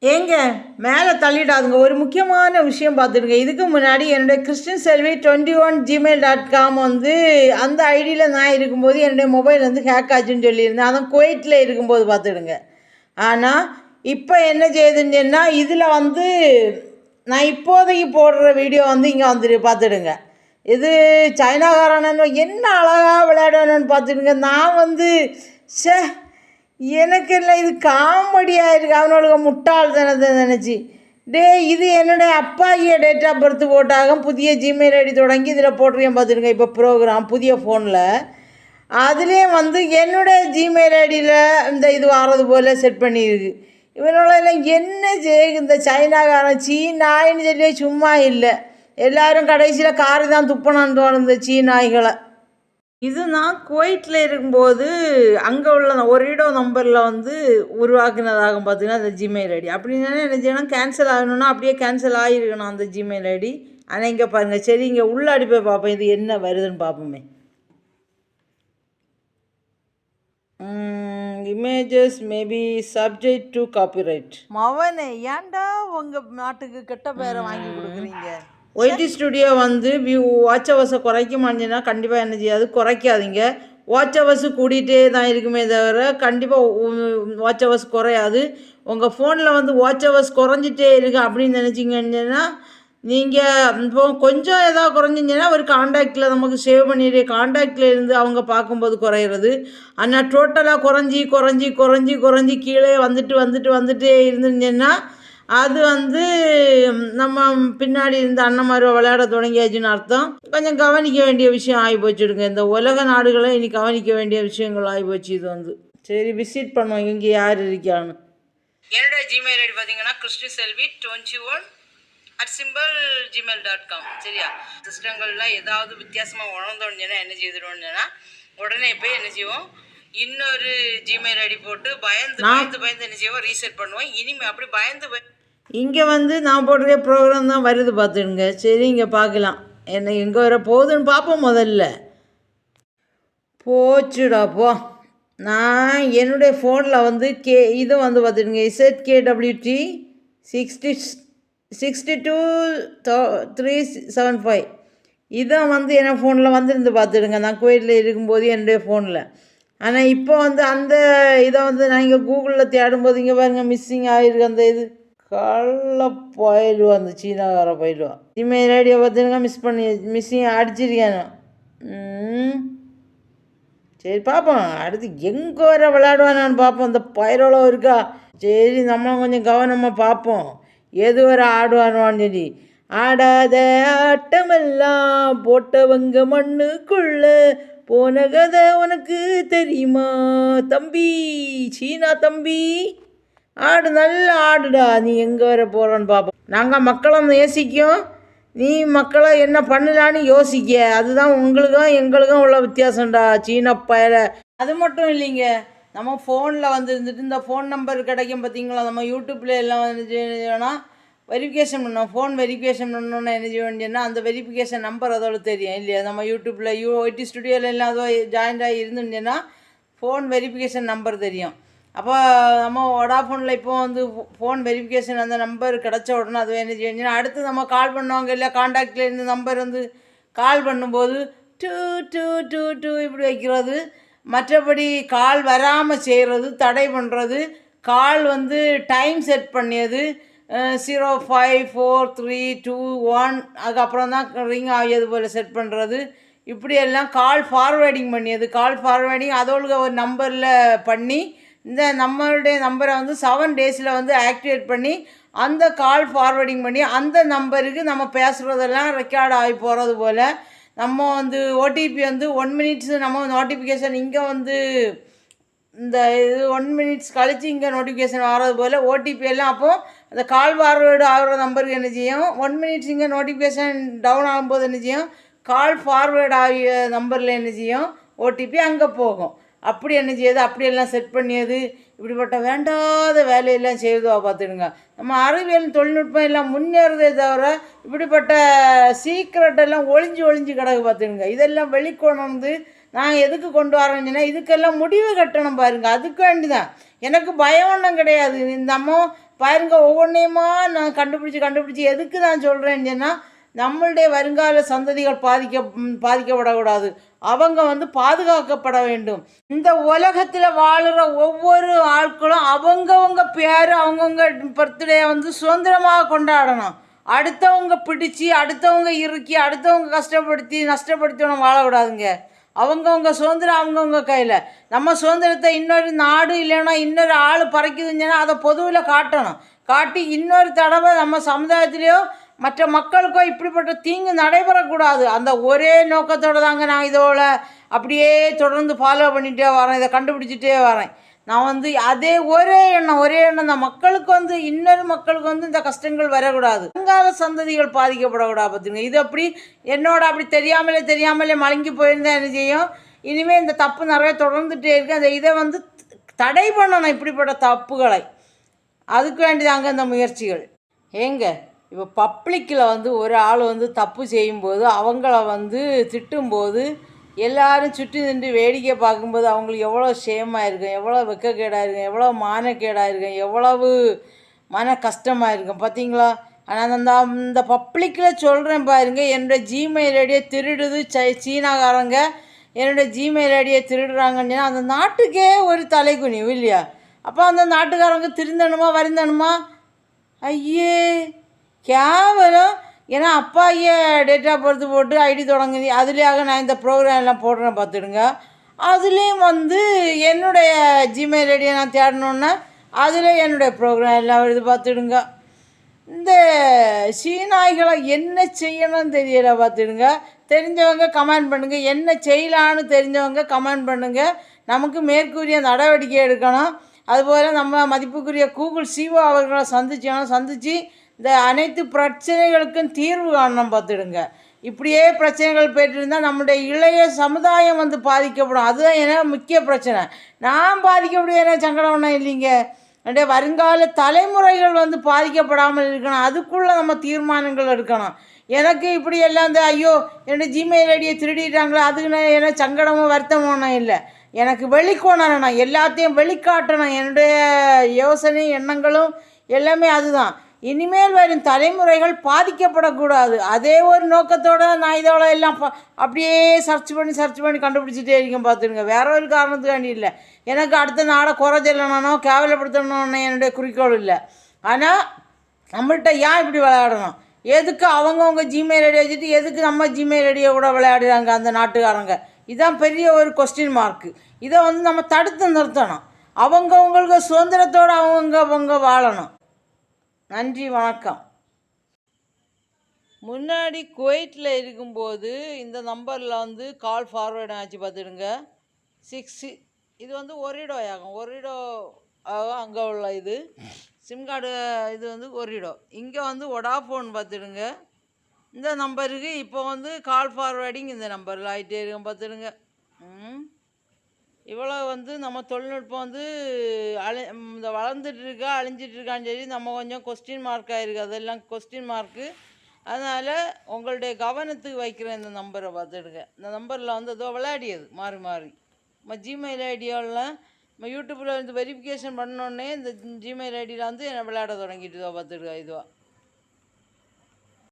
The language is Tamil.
ஏங்க மேலே தள்ளிடாதுங்க. ஒரு முக்கியமான விஷயம் பார்த்துடுங்க. இதுக்கு முன்னாடி என்னுடைய கிறிஸ்டின் செல்வி 21 gmail.com வந்து அந்த ஐடியில் நான் இருக்கும்போது என்னுடைய மொபைல் வந்து ஹேக் ஆச்சுன்னு சொல்லியிருந்தேன். அதுவும் குவைட்டில் இருக்கும்போது பார்த்துடுங்க. ஆனால் இப்போ என்ன செய்யுதுன்னு சொன்னால் இதில் வந்து நான் இப்போதைக்கு போடுற வீடியோ வந்து இங்கே வந்துட்டு பார்த்துடுங்க. இது சைனாக்காரனு என்ன அழகாக விளையாடணும்னு பார்த்துடுங்க. நான் வந்து சே எனக்கு இல்லை இது காமெடியாக இருக்குது. அவனோட முட்டாள்தனத்தை நினச்சி இது என்னுடைய அப்பாகிய டேட் ஆஃப் பர்த் போட்டாக புதிய ஜிமெயில் ஐடி தொடங்கி இதில் போட்டிருக்கேன் பார்த்துருங்க. இப்போ ப்ரோக்ராம் புதிய ஃபோனில் அதுலேயும் வந்து என்னுடைய ஜிமெயில் ஐடியில் இந்த இது வாரது போல் செட் பண்ணியிருக்கு. இவனோடலாம் என்ன செய்ய இந்த சைனாக்காரன் சீனாயின்னு சொல்லி சும்மா இல்லை. எல்லோரும் கடைசியில் காரி தான் துப்பணும்னு தோணுது சீனாய்களை. இது நான் குவைட்டில் இருக்கும்போது அங்கே உள்ள ஒரு இடோ நம்பரில் வந்து உருவாக்குனதாக பார்த்தீங்கன்னா அந்த ஜிமெயில் ஐடி. அப்படின்னா என்ன செய்யணும், கேன்சல் ஆகணும்னா அப்படியே கேன்சல் ஆகிருக்கணும் அந்த ஜிமெயில் ஐடி. ஆனால் இங்கே பாருங்கள், சரி இங்கே உள்ள அடிப்பை பார்ப்போம் இது என்ன வருதுன்னு பார்ப்போமே. Images maybe subject to copyright. மவனே ஏன்டா உங்கள் நாட்டுக்கு கெட்ட பேரை வாங்கி கொடுக்குறீங்க? ஒய்டி ஸ்டுடியோ வந்து வாட்ச் ஹவர்ஸை குறைக்க மாட்டேன்னா கண்டிப்பாக என்ன செய்யாது, குறைக்காதீங்க. வாட்ச் ஹவர்ஸு கூட்டிகிட்டே தான் இருக்குமே தவிர கண்டிப்பாக வாட்ச் ஹவர்ஸ் குறையாது. உங்கள் ஃபோனில் வந்து வாட்ச் ஹவர்ஸ் குறைஞ்சிட்டே இருக்கு அப்படின்னு நினச்சிங்கன்னா நீங்கள் இப்போ கொஞ்சம் ஏதாவது குறைஞ்சிங்கன்னா ஒரு காண்டாக்டில் நமக்கு சேவ் பண்ணிடுற காண்டாக்டில் இருந்து அவங்க பார்க்கும்போது குறையிறது. ஆனால் டோட்டலாக குறைஞ்சி குறைஞ்சி குறைஞ்சி குறைஞ்சி கீழே வந்துட்டே இருந்துச்சுன்னா அது வந்து நம்ம பின்னாடி இருந்த அண்ணன்மாரை விளையாட தொடங்கியாச்சுன்னு அர்த்தம். கொஞ்சம் கவனிக்க வேண்டிய விஷயம் ஆகி போச்சுடுங்க. இந்த உலக நாடுகளை இனி கவனிக்க வேண்டிய விஷயங்கள் ஆகி போச்சு. இது வந்து சரி விசிட் பண்ணுவோம் இங்கே யார் இருக்கான்னு. என்னோட ஜிமெயில் ஐடி பார்த்தீங்கன்னா கிறிஸ்டி செல்வி 21@gmail.com. சரியா, சிஸ்டங்கள்லாம் ஏதாவது வித்தியாசமாக உணர்ந்தோன்னா என்ன செய்துடுவோம்னா உடனே போய் என்ன செய்வோம், இன்னொரு ஜிமெயில் ஐடி போட்டு பயந்து என்ன செய்வோம், ரீசெட் பண்ணுவோம். இனிமேல் அப்படி பயந்து இங்கே வந்து நான் போடுற ப்ரோக்ராம் தான் வருது பார்த்துடுங்க. சரி இங்கே பார்க்கலாம் என்ன எங்கே வர போகுதுன்னு பார்ப்போம். முதல்ல போச்சுடா போ. நான் என்னுடைய ஃபோனில் வந்து இது வந்து பார்த்துடுங்க ZKWT 62375 இதான் வந்து என் ஃபோனில் வந்துருந்து பார்த்துடுங்க. நான் குவைட்டில் இருக்கும்போது என்னுடைய ஃபோனில். ஆனால் இப்போ வந்து அந்த இதை வந்து நான் இங்கே கூகுளில் தேடும்போது இங்கே பாருங்கள் மிஸ்ஸிங் ஆகிருக்கு. அந்த இது கள்ள போயிடுவான், அந்த சீனாக்கார போயிடுவான். ஜிமெயில் ஐடியை பார்த்துருங்க மிஸ்ஸிங் அடிச்சிருக்கேன். சரி பார்ப்போம் அடுத்து எங்கே வர விளையாடுவானான்னு பார்ப்போம். இந்த பயிரோளம் இருக்கா, சரி நம்மளும் கொஞ்சம் கவனமாக பார்ப்போம். எது வர ஆடுவானுவான்னு சொல்லி. ஆடாத ஆட்டமெல்லாம் போட்டவங்க மண்ணுக்குள்ள போன கதை உனக்கு தெரியுமா தம்பி, சீனா தம்பி. ஆடு நல்லா ஆடுடா, நீ எங்கே வர போகிறோன்னு பார்ப்போம். நாங்கள் மக்களை நேசிக்கும், நீ மக்களை என்ன பண்ணலான்னு யோசிக்க. அதுதான் உங்களுக்கும் எங்களுக்கும் உள்ள வித்தியாசம்டா சீன பயல. அது மட்டும் இல்லைங்க, நம்ம ஃபோனில் வந்து இருந்துட்டு இந்த ஃபோன் நம்பர் கிடைக்கும் பார்த்தீங்களா, நம்ம யூடியூப்பில் எல்லாம் வந்து செய்யணும்னா வெரிஃபிகேஷன் பண்ணோம். ஃபோன் வெரிஃபிகேஷன் பண்ணணுன்னு என்ன செய்ய வேண்டியன்னா அந்த வெரிஃபிகேஷன் நம்பர் அதோட தெரியும் இல்லையா. நம்ம யூடியூப்பில் ஒய்டி ஸ்டுடியோவில் எல்லாம் அதோ ஜாயின்ட் ஆகி இருந்துச்சுன்னா ஃபோன் வெரிஃபிகேஷன் நம்பர் தெரியும். அப்போ நம்ம வோடாஃபோனில் இப்போ வந்து ஃபோன் வெரிஃபிகேஷன் அந்த நம்பர் கிடச்ச உடனே அது என்ன செய்யணும், அடுத்து நம்ம கால் பண்ணுவாங்க இல்லை காண்டாக்டில் இருந்து நம்பர் வந்து கால் பண்ணும்போது 222 இப்படி வைக்கிறது. மற்றபடி கால் வராமல் செய்கிறது, தடை பண்ணுறது, கால் வந்து டைம் செட் பண்ணியது 054321 அதுக்கப்புறம் தான் ரிங் ஆகியது போல் செட் பண்ணுறது. இப்படியெல்லாம் கால் ஃபார்வேர்டிங் பண்ணியது. கால் ஃபார்வேர்டிங் அதோட ஒரு நம்பரில் பண்ணி இந்த நம்மளுடைய நம்பரை வந்து 7 டேஸில் வந்து ஆக்டிவேட் பண்ணி அந்த கால் ஃபார்வேர்டிங் பண்ணி அந்த நம்பருக்கு நம்ம பேசுகிறதெல்லாம் ரெக்கார்ட் ஆகி போகிறது போல். நம்ம வந்து ஓடிபி வந்து 1 மினிட்ஸு நம்ம நோட்டிஃபிகேஷன் இங்கே வந்து இந்த இது 1 மினிட்ஸ் கழித்து இங்கே நோட்டிஃபிகேஷன் வர்றது போல் ஓடிபி எல்லாம் அப்போது அந்த கால் ஃபார்வேர்டு ஆகிற நம்பருக்கு என்ன செய்யும், 1 மினிட்ஸ் இங்கே நோட்டிஃபிகேஷன் டவுன் ஆகும்போது என்ன செய்யும், கால் ஃபார்வேர்டு ஆகிய நம்பரில் என்ன செய்யும் ஓடிபி அங்கே போகும். அப்படி என்ன செய்யுது, அப்படியெல்லாம் செட் பண்ணியது. இப்படிப்பட்ட வேண்டாத வேலையெல்லாம் செய்வதா பார்த்துடுங்க. நம்ம அறிவியல் தொழில்நுட்பம் எல்லாம் முன்னேறதே தவிர இப்படிப்பட்ட சீக்ரெட்டெல்லாம் ஒளிஞ்சு கிடக்கு பார்த்துடுங்க. இதெல்லாம் வெளிக்கொண்டு நாங்கள் எதுக்கு கொண்டு வரோம்னா இதுக்கெல்லாம் முடிவு கட்டணும் பாருங்கள். அதுக்கு வேண்டி தான். எனக்கு பயம் ஒன்றும் கிடையாது. இந்த அம்மா பாருங்க, ஒவ்வொன்றையுமா நான் கண்டுபிடிச்சி எதுக்கு நான் சொல்கிறேன்னு சொன்னால், நம்மளுடைய வருங்கால சந்ததிகள் பாதிக்கப்படக்கூடாது. அவங்க வந்து பாதுகாக்கப்பட வேண்டும். இந்த உலகத்தில் வாழுற ஒவ்வொரு ஆட்களும் அவங்கவங்க பேர், அவங்கவுங்க பர்த்டே வந்து சுதந்திரமாக கொண்டாடணும். அடுத்தவங்க பிடிச்சி, அடுத்தவங்க இறுக்கி, அடுத்தவங்க கஷ்டப்படுத்தி நஷ்டப்படுத்தணும் வாழக்கூடாதுங்க. அவங்கவுங்க சுதந்திரம் அவங்கவுங்க கையில். நம்ம சுதந்திரத்தை இன்னொரு நாடு இல்லைன்னா இன்னொரு ஆள் பறைக்குதுங்கன்னா அதை பொதுவில் காட்டணும். காட்டி இன்னொரு தடவை நம்ம சமுதாயத்திலேயோ மற்ற மக்களுக்கோ இப்படிப்பட்ட தீங்கு நடைபெறக்கூடாது. அந்த ஒரே நோக்கத்தோடு தாங்க நான் இதோட அப்படியே தொடர்ந்து ஃபாலோ பண்ணிகிட்டே வரேன், இதை கண்டுபிடிச்சிட்டே வரேன். நான் வந்து அதே ஒரே எண்ணம் தான். மக்களுக்கு வந்து இன்னொரு மக்களுக்கு வந்து இந்த கஷ்டங்கள் வரக்கூடாது, வருங்கால சந்ததிகள் பாதிக்கப்படக்கூடாது. பார்த்துங்க, இது அப்படி என்னோட அப்படி தெரியாமலே மலங்கி போயிருந்தா என்ன செய்யும்? இனிமேல் இந்த தப்பு நிறைய தொடர்ந்துகிட்டே இருக்கு. அந்த இதை வந்து தடை பண்ணணும், இப்படிப்பட்ட தப்புகளை. அதுக்கு வேண்டிதாங்க இந்த முயற்சிகள். ஏங்க, இப்போ பப்ளிக்கில் வந்து ஒரு ஆள் வந்து தப்பு செய்யும்போது அவங்கள வந்து திட்டும்போது எல்லாரும் சுற்றி நின்று வேடிக்கை பார்க்கும்போது அவங்களுக்கு எவ்வளோ ஷேமாக இருக்கும், எவ்வளோ வெக்கக்கேடாக இருக்கும், எவ்வளோ மானக்கேடாக இருக்கும், எவ்வளவு மன கஷ்டமாக இருக்கும் பார்த்தீங்களா? ஆனால் இந்த பப்ளிக்கில் சொல்கிறேன் பாருங்க, என்னோடய ஜிமெயில் ஐடியை திருடுது சீனாக்காரங்க, என்னோடய ஜிமெயில் ஐடியை திருடுறாங்கன்னு அந்த நாட்டுக்கே ஒரு தலைக்குனிவு இல்லையா? அப்போ அந்த நாட்டுக்காரங்க திருந்தணுமா வருந்தணுமா? ஐயே கேவலம். ஏன்னா அப்பா ஐயா டேட் ஆஃப் பர்த் போட்டு ஐடி தொடங்குது, அதுலேயாக நான் இந்த ப்ரோக்ராம் எல்லாம் போடுறேன் பார்த்துடுங்க. அதுலேயும் வந்து என்னுடைய ஜிமெயில் ஐடியை நான் தேடணுன்னா அதில் என்னுடைய ப்ரோக்ராம் எல்லாம் வருது பார்த்துடுங்க. இந்த சீனாய்களை என்ன செய்யணும்னு தெரியலை பார்த்துடுங்க. தெரிஞ்சவங்க கமெண்ட் பண்ணுங்கள், என்ன செய்யலான்னு தெரிஞ்சவங்க கமெண்ட் பண்ணுங்கள். நமக்கு மேற்கூறிய நடவடிக்கை எடுக்கணும். அதுபோல் நம்ம மதிப்புக்குரிய கூகுள் சிஓ அவர்களை சந்தித்து இந்த அனைத்து பிரச்சனைகளுக்கும் தீர்வு காணணும் பார்த்துடுங்க. இப்படியே பிரச்சனைகள் போய்ட்டு இருந்தால் நம்முடைய இளைய சமுதாயம் வந்து பாதிக்கப்படும். அதுதான் ஏன்னா முக்கிய பிரச்சனை. நான் பாதிக்கப்படும் ஏன்னா சங்கடம் ஒன்றும் இல்லைங்க. என்னுடைய வருங்கால தலைமுறைகள் வந்து பாதிக்கப்படாமல் இருக்கணும். அதுக்குள்ளே நம்ம தீர்மானங்கள் எடுக்கணும். எனக்கு இப்படி எல்லாம் இந்த ஐயோ என்னுடைய ஜிமெயில் ஐடியை திருடிட்டாங்களோ அதுக்கு என்ன சங்கடமும் வருத்தமும் ஒன்றும் இல்லை. எனக்கு வெளிக்கொணரணும், எல்லாத்தையும் வெளிக்காட்டணும். என்னுடைய யோசனை எண்ணங்களும் எல்லாமே அதுதான். இனிமேல் வரும் தலைமுறைகள் பாதிக்கப்படக்கூடாது. அதே ஒரு நோக்கத்தோடு நான் இதோட எல்லாம் அப்படியே சர்ச் பண்ணி கண்டுபிடிச்சிட்டே இருக்கேன் பார்த்துருங்க. வேற ஒரு காரணத்துக்காண்டி இல்லை. எனக்கு அடுத்த நாடை குறை சொல்லணும்னோ கேவலப்படுத்தணும்னு என்னுடைய குறிக்கோள் இல்லை. ஆனால் நம்மள்கிட்ட ஏன் இப்படி விளையாடணும்? எதுக்கு அவங்கவுங்க ஜிமெயில் ஐடி வச்சுட்டு எதுக்கு நம்ம ஜிமெயில் ஐடியை கூட விளையாடுறாங்க அந்த நாட்டுக்காரங்க? இதுதான் பெரிய ஒரு கொஸ்டின் மார்க்கு. இதை வந்து நம்ம தடுத்து நிறுத்தணும். அவங்கவுங்களுக்கு சுதந்திரத்தோடு அவங்க வாழணும். நன்றி, வணக்கம். முன்னாடி குவைட்டில் இருக்கும்போது இந்த நம்பரில் வந்து கால் ஃபார்வேர்டு ஆச்சு பார்த்துடுங்க. 6 இது வந்து ஒரிடோ ஆகும். ஒரிடோ அங்கே உள்ள இது சிம் கார்டு இது வந்து ஒரிடோ. இங்கே வந்து ஒடாஃபோன் பார்த்துடுங்க. இந்த நம்பருக்கு இப்போ வந்து கால் ஃபார்வேர்டிங் இந்த நம்பரில் ஆகிட்டே இருக்கும் பார்த்துடுங்க. இவ்வளோ வந்து நம்ம தொழில்நுட்பம் வந்து இந்த வளர்ந்துட்டுருக்கா அழிஞ்சிட்ருக்கான்னு சொல்லி நம்ம கொஞ்சம் கொஸ்டின் மார்க்காக இருக்குது. அதெல்லாம் கொஸ்டின் மார்க்கு. அதனால் உங்களுடைய கவனத்துக்கு வைக்கிறேன் இந்த நம்பரை பார்த்துடுங்க. இந்த நம்பரில் வந்து ஏதோ விளையாடியது மாறி நம்ம ஜிமெயில் ஐடியாவில் நம்ம யூடியூப்பில் வந்து வெரிஃபிகேஷன் பண்ணோடனே இந்த ஜிமெயில் ஐடியில் வந்து என்னை விளையாட தொடங்கிட்டு பார்த்துடுங்க இதுவாக.